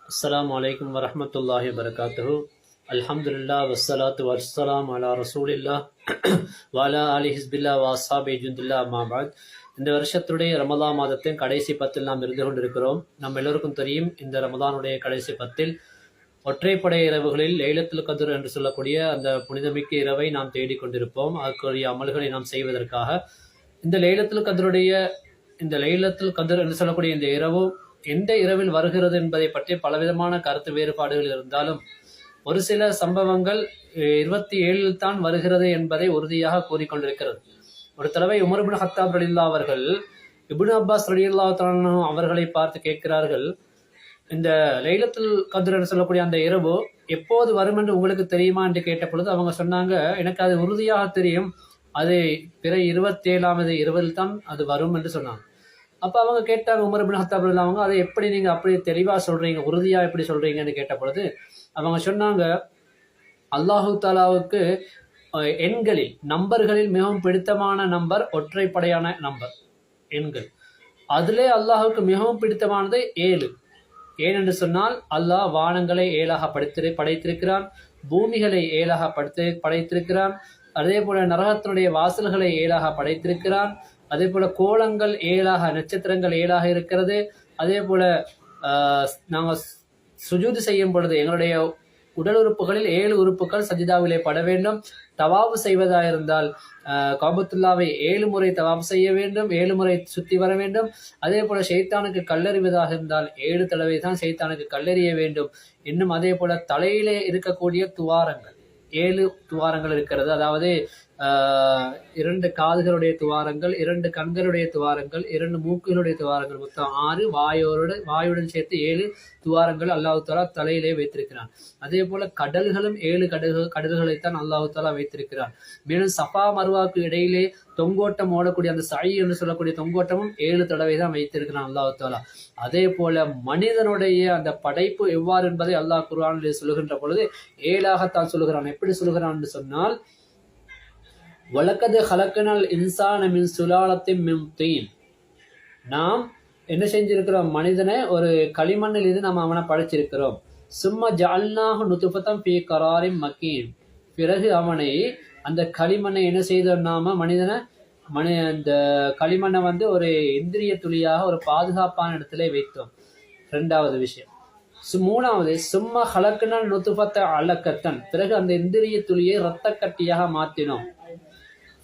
அஸ்ஸலாமு அலைக்கும் வரஹ்மத்துல்லாஹி வபரகாத்துஹு. அல்ஹம்துலில்லாஹ் வஸ்ஸலாத்து வஸ்ஸலாம் அலா ரசூலில்லாஹ் வஅலா ஆலி ஹிஸ்பில்லாஹ் வ அஸ்ஹாபி ஜுந்தில்லாஹ் அம்மா பஅத். இந்த வருஷத்துடைய ரமலான் மாதத்தின் கடைசி பத்தில் நாம் இருந்து கொண்டிருக்கிறோம். நம்ம எல்லோருக்கும் தெரியும், இந்த ரமலானுடைய கடைசி பத்தில் ஒற்றைப்படை இரவுகளில் லைலத்துல் கத்ர் என்று சொல்லக்கூடிய அந்த புனிதமிக்க இரவை நாம் தேடிக்கொண்டிருப்போம். அதற்குரிய அமல்களை நாம் செய்வதற்காக இந்த லைலத்துல் கத்ர் என்று சொல்லக்கூடிய இந்த இரவு எந்த இரவில் வருகிறது என்பதை பற்றி பலவிதமான கருத்து வேறுபாடுகள் இருந்தாலும் ஒரு சில சம்பவங்கள் 27 தான் வருகிறது என்பதை உறுதியாக கூறிக்கொண்டிருக்கிறது. ஒரு தடவை உமர் இப்னு ஹத்தாப் ரலியல்லாஹு அவர்கள் இப்னு அப்பாஸ் ரலியல்லாஹு அவர்களை பார்த்து கேட்கிறார்கள், இந்த லைலத்துல் கத்ர் என்று சொல்லக்கூடிய அந்த இரவு எப்போது வரும் என்று உங்களுக்கு தெரியுமா என்று கேட்ட பொழுது அவங்க சொன்னாங்க, எனக்கு அது உறுதியாக தெரியும், அது பிற 27வது இரவில் தான் அது வரும் என்று சொன்னாங்க. அப்போ அவங்க கேட்டாங்க, உமர் இப்னு ஹத்தாப் அவங்க, அதை எப்படி நீங்கள் அப்படி தெளிவாக சொல்கிறீங்க, உறுதியாக எப்படி சொல்கிறீங்கன்னு கேட்ட பொழுது அவங்க சொன்னாங்க, அல்லாஹு தாலாவுக்கு எண்களில் நம்பர்களில் மிகவும் பிடித்தமான நம்பர் ஒற்றைப்படையான நம்பர் எண்கள். அதிலே அல்லாஹுக்கு மிகவும் பிடித்தமானது 7. ஏனென்று சொன்னால் அல்லாஹ் வானங்களை 7ஆக படைத்திருக்கிறான், பூமிகளை 7ஆக படைத்திருக்கிறான், அதே போல நரகத்தினுடைய வாசல்களை 7ஆக படைத்திருக்கிறான், அதே போல கோலங்கள் 7ஆக, நட்சத்திரங்கள் 7ஆக இருக்கிறது. அதே போல நாங்கள் சுஜூது செய்யும் பொழுது எங்களுடைய உடல் உறுப்புகளில் 7 உறுப்புகள் சஜிதாவிலே பட வேண்டும். தவாபு செய்வதாக இருந்தால் காபத்துல்லாவை 7 முறை தவாபு செய்ய வேண்டும், 7 முறை சுற்றி வர வேண்டும். அதே போல ஷைத்தானுக்கு கல்லறிவதாக இருந்தால் 7 தடவை தான் ஷைத்தானுக்கு கல்லறிய வேண்டும். இன்னும் அதே போல தலையிலே இருக்கக்கூடிய துவாரங்கள் 7 துவாரங்கள் இருக்கிறது. அதாவது 2 காதுகளுடைய துவாரங்கள், 2 கண்களுடைய துவாரங்கள், 2 மூக்குகளுடைய துவாரங்கள், மொத்தம் 6. வாயுடன் சேர்த்து 7 துவாரங்கள் அல்லாஹு தாலா தலையிலே வைத்திருக்கிறான். அதே போல கடல்களும் 7 கடல்களைத்தான் அல்லாஹு தாலா வைத்திருக்கிறான். மேலும் சஃபா மருவாக்கு இடையிலே தொங்கோட்டம் ஓடக்கூடிய அந்த சை என்று சொல்லக்கூடிய தொங்கோட்டமும் 7 தடவை தான் வைத்திருக்கிறான் அல்லாஹு தாலா. அதே போல மனிதனுடைய அந்த படைப்பு எவ்வாறு என்பதை அல்லாஹ் குர்ஆனிலே சொல்லுகின்ற பொழுது 7ஆகத்தான் சொல்லுகிறான். எப்படி சொல்லுகிறான் என்று சொன்னால், வலக்கது ஹலக்கனல் இன்சான மின் சுலாலத்தின் மின் தீன், நாம் என்ன செஞ்சிருக்கிறோம், மனிதனை ஒரு களிமண்ணில் இருந்து நாம் அவனை படைச்சிருக்கிறோம். சும்மா ஜஅல்நாஹு நுத்ஃபத்தன் ஃபீ கராரின் மக்கீன், பிறகு அவனை அந்த களிமண்ணை என்ன செய்தோம், நாம அந்த களிமண்ணை ஒரு இந்திரிய துளியாக ஒரு பாதுகாப்பான இடத்திலே வைத்தோம். 2வது விஷயம். 3வது சும்மா ஹலக்கனல் நுத்ஃபத்த அலக்கத்தன், பிறகு அந்த இந்திரிய துளியை இரத்த கட்டியாக மாற்றினோம்.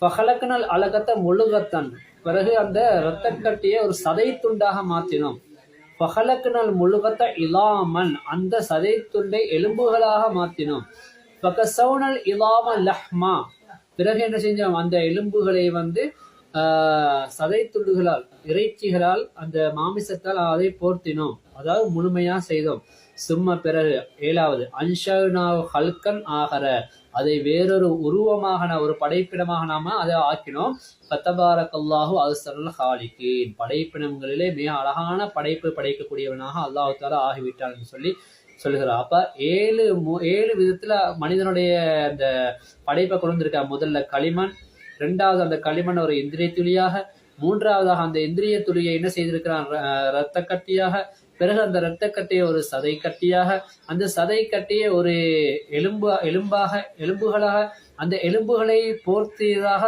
ஃபஹலக்கனல் அலகத்த முழுகத்தன், பிறகு அந்த இரத்த கட்டியை ஒரு சதை துண்டாக மாற்றினோம். ஃபஹலக்கனல் முழுகத்த இலாமன், அந்த சதை துண்டை எலும்புகளாக மாற்றினோம். ஃபகசௌனல் இலாம லஹ்மா, பிறகு என்ன செஞ்சோம், அந்த எலும்புகளை சதை துண்டுகளால், இறைச்சிகளால், அந்த மாமிசத்தால் அதை போர்த்தினோம், அதாவது முழுமையா செய்தோம். சும்மா பிறகு 7வது அன்ஷனாவ் ஹல்கன் ஆகர, அதை வேறொரு உருவமாக, ஒரு படைப்பினமாக நாம அதை ஆக்கினோம். ஃபதபாரக்கல்லாஹு அஹ்ஸனுல் ஹாலிகீன், படைப்பினங்களிலே மிக அழகான படைப்பு படைக்கக்கூடியவனாக அல்லாஹ் தஆலா ஆகிவிட்டான் என்று சொல்லுகிறார். அப்ப 7 விதத்துல மனிதனுடைய அந்த படைப்பை கொண்டு வந்திருக்கா. முதல்ல களிமண், 2வது அந்த களிமண் ஒரு இந்திரிய துளியாக, 3வதாக அந்த இந்திரிய துளியை என்ன செய்திருக்கிறான், இரத்த கட்டியாக, பிறகு அந்த இரத்த கட்டியை ஒரு சதை கட்டியாக, அந்த சதை கட்டியை ஒரு எலும்புகளாக, அந்த எலும்புகளை போர்த்தியதாக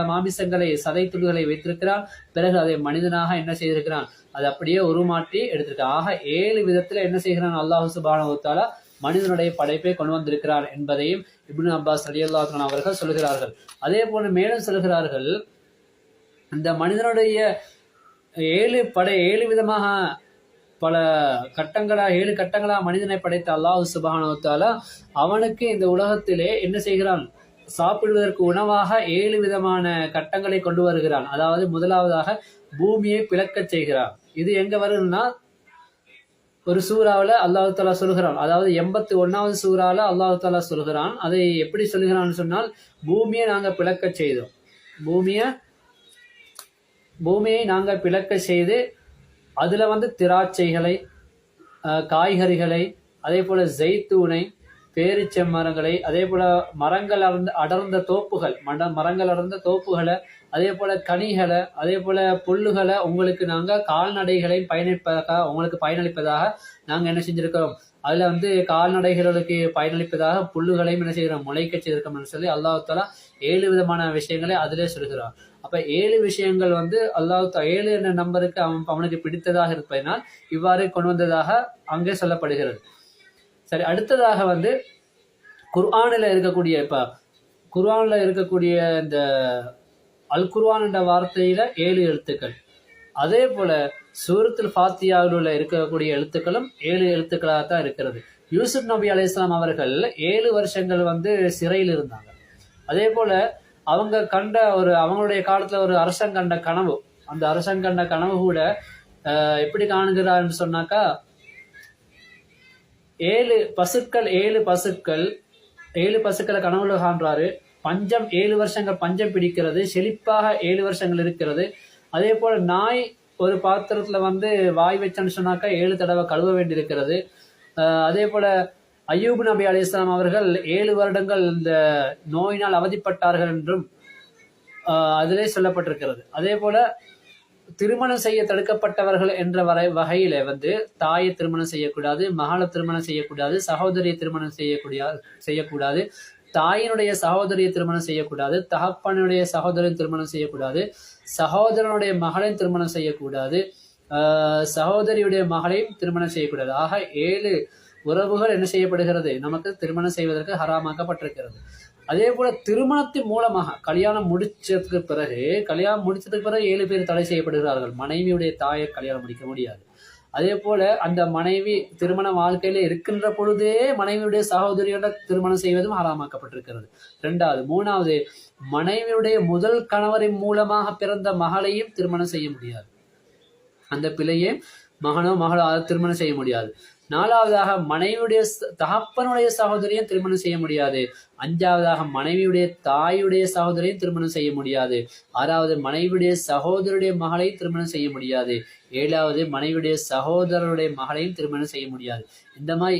மாமிசங்களை, சதை துளிகளை வைத்திருக்கிறான். பிறகு அதை மனிதனாக என்ன செய்திருக்கிறான், அதை அப்படியே உருமாற்றி எடுத்திருக்கான். ஆக 7 விதத்துல என்ன செய்கிறான் அல்லாஹ் சுப்ஹானஹு வ தஆலா மனிதனுடைய படைப்பை கொண்டு வந்திருக்கிறார் என்பதையும் இப்னு அப்பாஸ் ரலியல்லாஹு அன்ஹு அவர்கள் சொல்கிறார்கள். அதே போல மேலும் சொல்கிறார்கள், இந்த மனிதனுடைய 7 விதமாக பல கட்டங்களா, 7 கட்டங்களா மனிதனை படைத்த அல்லாஹ் சுப்ஹானஹு வ தஆலா அவனுக்கு இந்த உலகத்திலே என்ன செய்கிறான், சாப்பிடுவதற்கு உணவாக 7 விதமான கட்டங்களை கொண்டு வருகிறான். அதாவது முதலாவதாக பூமியை பிளக்கச் செய்கிறான். இது எங்க வருதுன்னா, ஒரு சூறாவில் அல்லாஹ் தஆலா சொல்கிறான், அதாவது 81வது சூறாவில் அல்லாஹ் தஆலா சொல்கிறான். அதை எப்படி சொல்கிறான்னு சொன்னால், பூமியை நாங்கள் பிளக்க செய்தோம், பூமியை நாங்கள் பிளக்க செய்து அதுல திராட்சைகளை, காய்கறிகளை, அதே போல ஜெய்தூனை, பேரிச்ச மரங்களை, அதே போல மரங்கள் அடர்ந்த தோப்புகள், மரங்கள் அடர்ந்த தோப்புகளை, அதே போல கனிகளை, அதே போல புல்லுகளை உங்களுக்கு நாங்க கால்நடைகளை உங்களுக்கு பயனளிப்பதாக நாங்க என்ன செஞ்சிருக்கிறோம். அதுல கால்நடைகளுக்கு பயனளிப்பதாக புல்லுகளையும் என்ன செய்கிறோம், முளைக்க செய்திருக்கோம்னு சொல்லி அல்லாஹ் தாலா 7 விதமான விஷயங்களை அதிலே சொல்கிறான். அப்ப 7 விஷயங்கள் அல்லாஹ் 7 என்ற நம்பருக்கு அவனுக்கு பிடித்ததாக இருப்பதனால் இவ்வாறு கொண்டு வந்ததாக அங்கே சொல்லப்படுகிறது. சரி, அடுத்ததாக குர்ஆனில் இருக்கக்கூடிய குர்ஆனில் இருக்கக்கூடிய இந்த அல் குர்ஆன் என்ற வார்த்தையில 7 எழுத்துக்கள். அதே போல சூரத்துல் ஃபாத்தியாவில் இருக்கக்கூடிய எழுத்துக்களும் 7 எழுத்துக்களாகத்தான் இருக்கிறது. யூசுப் நபி அலைஹிஸ்ஸலாம் அவர்கள் 7 வருஷங்கள் சிறையில் இருந்தாங்க. அதே போல அவங்க அவங்களுடைய காலத்துல ஒரு அரசன் கண்ட கனவு, அந்த அரசன் கண்ட கனவு கூட எப்படி காணுகிறான்னு சொன்னாக்கா, 7 பசுக்களை கனவுல காண்றாரு. பஞ்சம் 7 வருஷங்கள் பஞ்சம் பிடிக்கிறது, செழிப்பாக 7 வருஷங்கள் இருக்கிறது. அதே போல நாய் ஒரு பாத்திரத்துல வாய் வச்சன்னு சொன்னாக்கா 7 தடவை கழுவ வேண்டி இருக்கிறது. அதே போல அய்யூப் நபி அலைஹிஸ்ஸலாம் அவர்கள் 7 வருடங்கள் இந்த நோயினால் அவதிப்பட்டார்கள் என்றும் அதிலே சொல்லப்பட்டிருக்கிறது. அதே போல திருமணம் செய்ய தடுக்கப்பட்டவர்கள் என்ற வகையில தாயை திருமணம் செய்யக்கூடாது, மகளை திருமணம் செய்யக்கூடாது, சகோதரியை திருமணம் செய்யக்கூடாது, தாயினுடைய சகோதரியை திருமணம் செய்யக்கூடாது, தகப்பனுடைய சகோதரன் திருமணம் செய்யக்கூடாது, சகோதரனுடைய மகளையும் திருமணம் செய்யக்கூடாது, சகோதரியுடைய மகளையும் திருமணம் செய்யக்கூடாது. ஆக 7 உறவுகள் என்ன செய்யப்படுகிறது, நமக்கு திருமணம் செய்வதற்கு ஹராமாக்கப்பட்டிருக்கிறது. அதே போல திருமணத்தின் மூலமாக கல்யாணம் முடிச்சதுக்கு பிறகு 7 பேர் தடை செய்யப்படுகிறார்கள். மனைவியுடைய தாயை கல்யாணம் முடிக்க முடியாது. அதே போல அந்த மனைவி திருமண வாழ்க்கையில இருக்கின்ற பொழுதே மனைவியுடைய சகோதரியோட திருமணம் செய்வதும் ஹராமாக்கப்பட்டிருக்கிறது. 3வது மனைவியுடைய முதல் கணவரின் மூலமாக பிறந்த மகளையும் திருமணம் செய்ய முடியாது. அந்த பிள்ளையே மகனோ மகளோ திருமணம் செய்ய முடியாது. 4வதாக மனைவியுடைய தகப்பனுடைய சகோதரியும் திருமணம் செய்ய முடியாது. 5வதாக மனைவியுடைய தாயுடைய சகோதரியும் திருமணம் செய்ய முடியாது. 6வது மனைவியுடைய சகோதரருடைய மகளையும் திருமணம் செய்ய முடியாது. 7வது மனைவியுடைய சகோதரருடைய மகளையும் திருமணம் செய்ய முடியாது. இந்த மாதிரி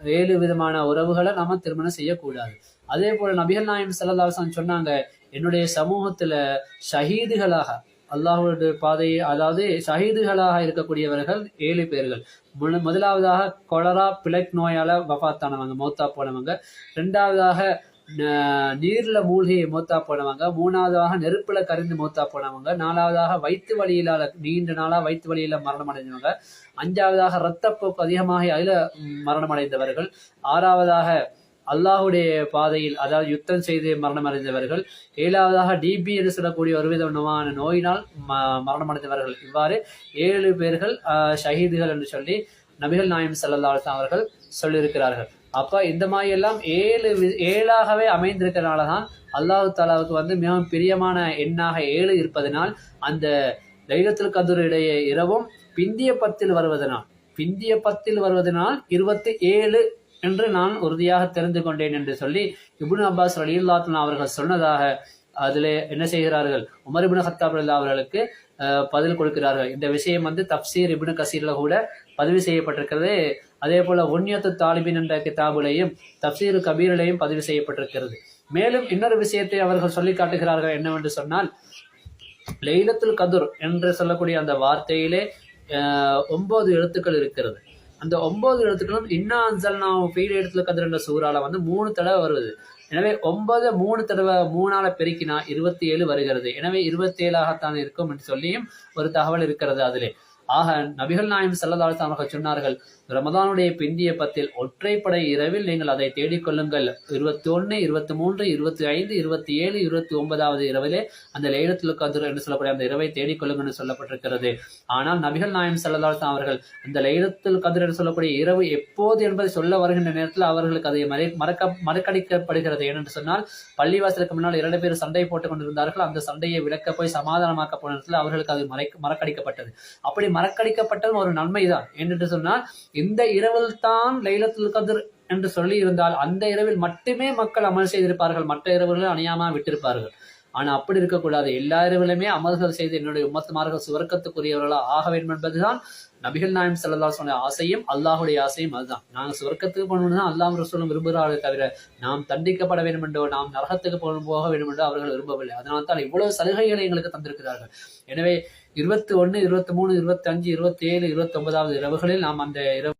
7 விதமான உறவுகளை நாம திருமணம் செய்யக்கூடாது. அதே போல நபிகள் நாயகம் ஸல்லல்லாஹு அலைஹி வஸல்லம் சொன்னாங்க, என்னுடைய சமூகத்துல ஷஹீதுகளாக அல்லாஹ்வுடைய பாதையை, அதாவது ஷஹீதுகளாக இருக்கக்கூடியவர்கள் 7 பேர்கள். முதலாவதாக கொலரா பிளக் நோயால வஃபாத்தானவங்க, மௌத்தா போனவங்க. 2வதாக நீர்ல மூழ்கி மௌத்தா போனவங்க. 3வதாக நெருப்புல கரிந்து மௌத்தா போனவங்க. 4வதாக வயிற்று வலியிலால நீண்ட நாளா வயிற்று வலியில மரணம் அடைந்தவங்க. 5வதாக இரத்தப்போக்கு அதிகமாக அதில மரணம் அடைந்தவர்கள். 6வதாக அல்லாஹுடைய பாதையில், அதாவது யுத்தம் செய்து மரணம் அடைந்தவர்கள். 7வதாக டிபி என்று சொல்லக்கூடிய ஒரு விதமான நோயினால் மரணம் அடைந்தவர்கள். இவ்வாறு 7 பேர்கள் ஷஹீதுகள் என்று சொல்லி நபிகள் நாயகம் ஸல்லல்லாஹு அலைஹி வஸல்லம் அவர்கள் சொல்லியிருக்கிறார்கள். அப்ப இந்த மாதிரி எல்லாம் 7ஆகவே அமைந்திருக்கிறனாலதான் அல்லாஹு தாலாவுக்கு மிகவும் பிரியமான எண்ணாக 7 இருப்பதனால் அந்த லைலத்துல் கத்ருடைய இரவும் பிந்திய 10 வருவதனால் 27 என்று நான் உறுதியாக தெரிந்து கொண்டேன் என்று சொல்லி இப்னு அப்பாஸ் ரலியல்லாஹு அன்ஹு அவர்கள் சொன்னதாக அதிலே என்ன செய்கிறார்கள், உமர் இப்னு கத்தாப் ரலியல்லாஹு அவர்களுக்கு பதில் கொடுக்கிறார்கள். இந்த விஷயம் தப்சீர் இப்னு கசீர்ல கூட பதிவு செய்யப்பட்டிருக்கிறது. அதே போல உன்யத்து தாலிபின் என்ற கிதாபுலையும் தப்சீர் கபீரிலையும் பதிவு செய்யப்பட்டிருக்கிறது. மேலும் இன்னொரு விஷயத்தை அவர்கள் சொல்லி காட்டுகிறார்கள். என்னவென்று சொன்னால், லைலத்துல் கத்ர் என்று சொல்லக்கூடிய அந்த வார்த்தையிலே 9 எழுத்துக்கள் இருக்கிறது. அந்த 9 எழுத்துக்களும் இன்னா அன்ஸல்னாஹு ஃபீ லைலத்துல் கத்ர் என்ற சூறால 3 தடவை வருவது. எனவே 9 3 தடவை 3ஆல பெருக்கினா 27 வருகிறது. எனவே 27ஆகத்தான் இருக்கும் என்று சொல்லியும் ஒரு தகவல் இருக்கிறது அதிலே. ஆக நபிகள் நாயகம் ஸல்லல்லாஹு அலைஹி வஸல்லம் அவர்கள் சொன்னார்கள், ரமதானுடைய பிந்திய 10 ஒற்றைப்படை இரவில் நீங்கள் அதை தேடிக்கொள்ளுங்கள். 21, 23, 25, 27, 29வது இரவிலே அந்த லைலத்துல் கத்ர் என்று சொல்லக்கூடிய அந்த இரவை தேடிக்கொள்ளுங்கள் என்று சொல்லப்பட்டிருக்கிறது. ஆனால் நபிகள் நாயகம் ஸல்லல்லாஹு அலைஹி வஸல்லம் அவர்கள் அந்த லைலத்துல் கத்ர் என்று சொல்லக்கூடிய இரவு எப்போது என்பதை சொல்ல வருகின்ற நேரத்தில் அவர்களுக்கு அதை மறக்கடிக்கப்படுகிறது. ஏனென்று சொன்னால், பள்ளிவாசலுக்கு முன்னால் 2 பேர் சண்டை போட்டுக் கொண்டிருந்தார்கள். அந்த சண்டையை விளக்க போய் சமாதானமாக்க போன நேரத்தில் அவர்களுக்கு அது மறக்கடிக்கப்பட்டது. அப்படி மறக்கடிக்கப்பட்டது ஒரு நன்மைதான். என்று சொன்னால், இந்த இரவில் தான் லைலத்துல் கத்ர் என்று சொல்லி இருந்தால் அந்த இரவில் மட்டுமே மக்கள் அமல் செய்திருப்பார்கள், மற்ற இரவுகளை அணியாமல் விட்டிருப்பார்கள். ஆனா அப்படி இருக்கக்கூடாது. எல்லா இரவிலுமே அமல்கள் செய்து என்னுடைய உம்மத்துமார்கள் சுவர்க்கத்துக்குரியவர்களா ஆக வேண்டும் என்பதுதான் நபிகள் நாயம் ஸல்லல்லாஹு அலைஹி வஸல்லம் ஆசையும் அல்லாஹுடைய ஆசையும் அதுதான். நாங்க சுவர்க்கத்துக்கு போகணும்னு அல்லாஹ் ரசூலும் விரும்புகிறார்களே தவிர நாம் தண்டிக்கப்பட வேண்டும் என்றோ நாம் நரகத்துக்கு போக வேண்டும் என்றோ அவர்கள் விரும்பவில்லை. அதனால் தான் இவ்வளவு சலுகைகளை எங்களுக்கு தந்திருக்கிறார்கள். எனவே 21, 23, 25, 27, 29வது இரவுகளில் நாம் அந்த இரவு